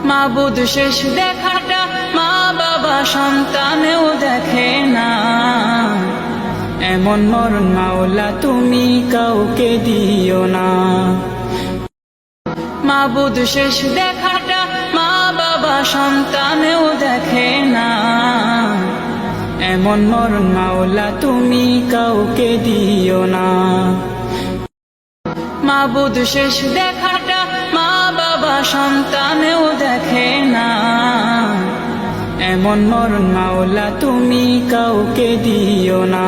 মাবুদ শেষ দেখাটা মা বাবা সন্তানেও দেখে না, এমন মরণ মাওলা তুমি কাউকে দিও না। মাবুদ শেষ দেখাটা মা বাবা সন্তানেও দেখে না, এমন মরণ মাওলা তুমি কাউকে দিও না। মাবুদ শেষ দেখাটা মা বাবা সন্তানেও দেখে না, এমন মরণ মাওলা তুমি কাউকে দিও না।